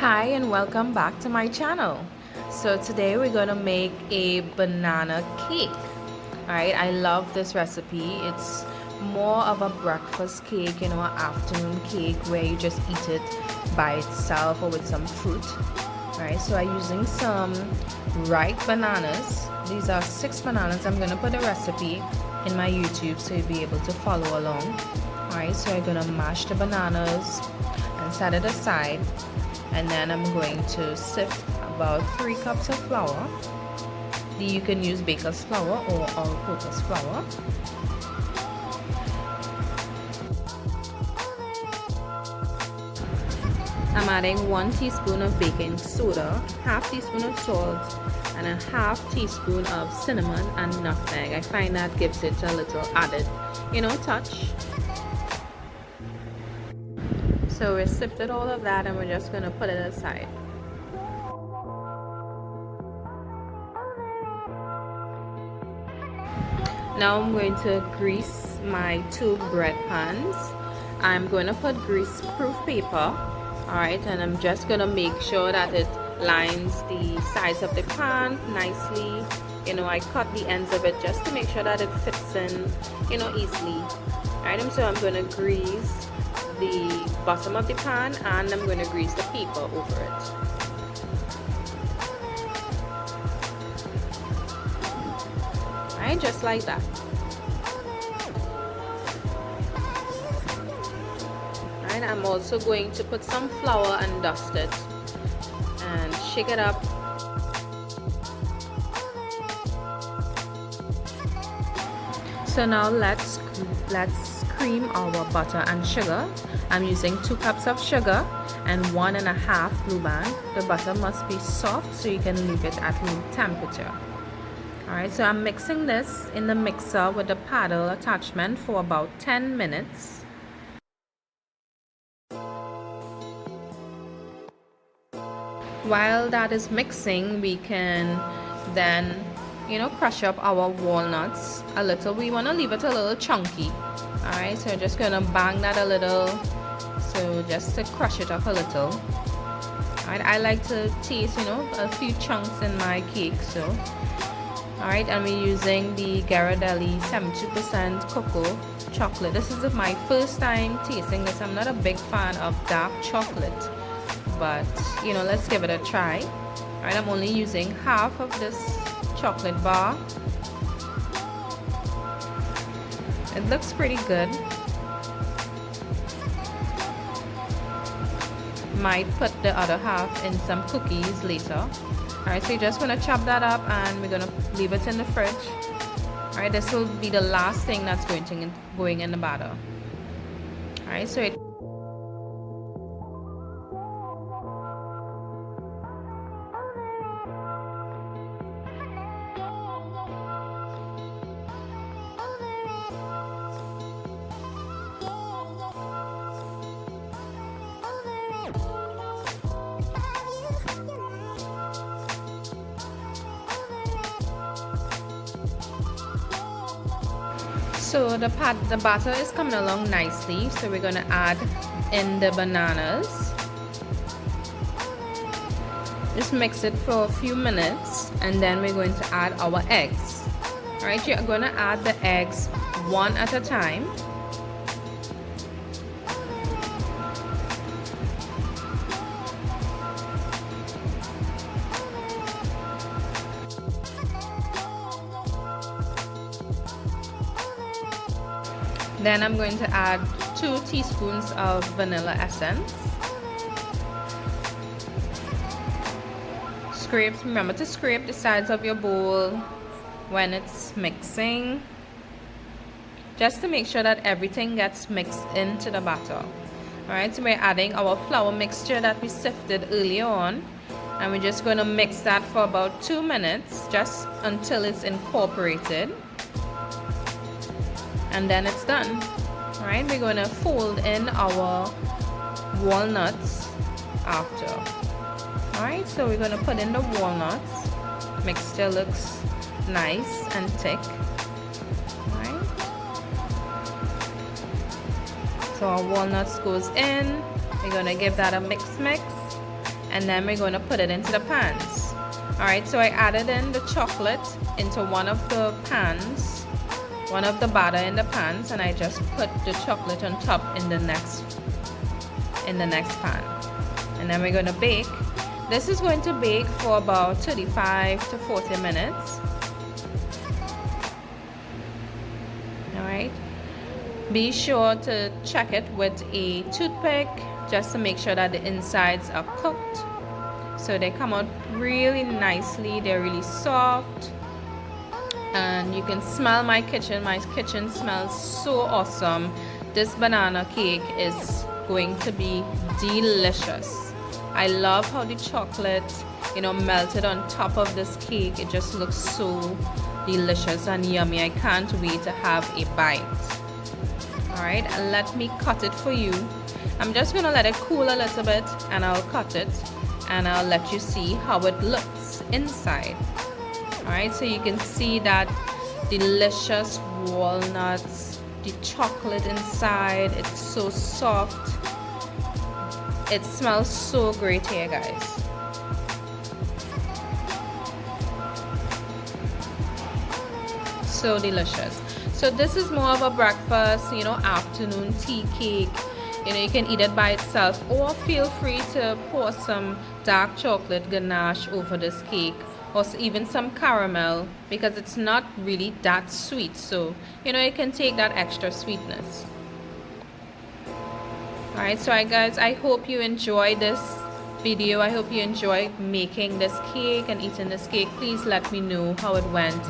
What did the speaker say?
Hi and welcome back to my channel. So today we're gonna make a banana cake. Alright, I love this recipe. It's more of a breakfast cake, an afternoon cake where you just eat it by itself or with some fruit. Alright, so I'm using some ripe bananas. These are 6 bananas. I'm gonna put a recipe in my YouTube so you'll be able to follow along. Alright, so I'm gonna mash the bananas and set it aside. And then I'm going to sift about 3 cups of flour. You can use baker's flour or all-purpose flour. I'm adding 1 teaspoon of baking soda, half teaspoon of salt, and a half teaspoon of cinnamon and nutmeg. I find that gives it a little added, touch. So we sifted all of that and we're just going to put it aside. Now I'm going to grease my 2 bread pans. I'm going to put grease-proof paper, alright, and I'm just going to make sure that it lines the sides of the pan nicely. I cut the ends of it just to make sure that it fits in, easily. Alright, so I'm going to grease the bottom of the pan and I'm going to grease the paper over it. Alright, just like that. Alright, I'm also going to put some flour and dust it and shake it up. So now let's cream our butter and sugar. I'm using 2 cups of sugar and 1.5 Blue Band. The butter must be soft so you can leave it at room temperature. Alright, so I'm mixing this in the mixer with the paddle attachment for about 10 minutes. While that is mixing, we can then crush up our walnuts a little. We want to leave it a little chunky. Alright, so I'm just going to bang that a little, so just to crush it up a little. Alright, I like to taste, a few chunks in my cake, so. Alright, and we're using the Ghirardelli 72% cocoa chocolate. This is my first time tasting this. I'm not a big fan of dark chocolate, but, let's give it a try. Alright, I'm only using half of this chocolate bar. It looks pretty good. Might put the other half in some cookies later. Alright, so you're just going to chop that up and we're going to leave it in the fridge. Alright, this will be the last thing that's going in the batter. Alright, so it So the batter is coming along nicely, so we're going to add in the bananas. Just mix it for a few minutes and then we're going to add our eggs. Alright, you're going to add the eggs one at a time. Then I'm going to add 2 teaspoons of vanilla essence. Remember to scrape the sides of your bowl when it's mixing, just to make sure that everything gets mixed into the batter. Alright, so we're adding our flour mixture that we sifted earlier on, and we're just going to mix that for about 2 minutes, just until it's incorporated. And then it's done. Alright, we're going to fold in our walnuts after. Alright, so we're going to put in the walnuts. Mixture looks nice and thick. Alright, so our walnuts goes in. We're going to give that a mix, and then we're going to put it into the pans. Alright, so I added in the chocolate into one of the pans, one of the batter in the pans, and I just put the chocolate on top in the next pan. And then we're going to bake. This is going to bake for about 35 to 40 minutes. Alright, be sure to check it with a toothpick just to make sure that the insides are cooked. So they come out really nicely, they're really soft, and you can smell my kitchen. My kitchen smells so awesome. This banana cake is going to be delicious. I love how the chocolate, melted on top of this cake. It just looks so delicious and yummy. I can't wait to have a bite. Alright, and let me cut it for you. I'm just going to let it cool a little bit and I'll cut it and I'll let you see how it looks inside. Alright, so you can see that delicious walnuts, the chocolate inside. It's so soft. It smells so great here, guys. So delicious. So this is more of a breakfast, afternoon tea cake. You can eat it by itself, or feel free to pour some dark chocolate ganache over this cake, or even some caramel, because it's not really that sweet. So, you can take that extra sweetness. Alright, so guys, I hope you enjoyed this video. I hope you enjoyed making this cake and eating this cake. Please let me know how it went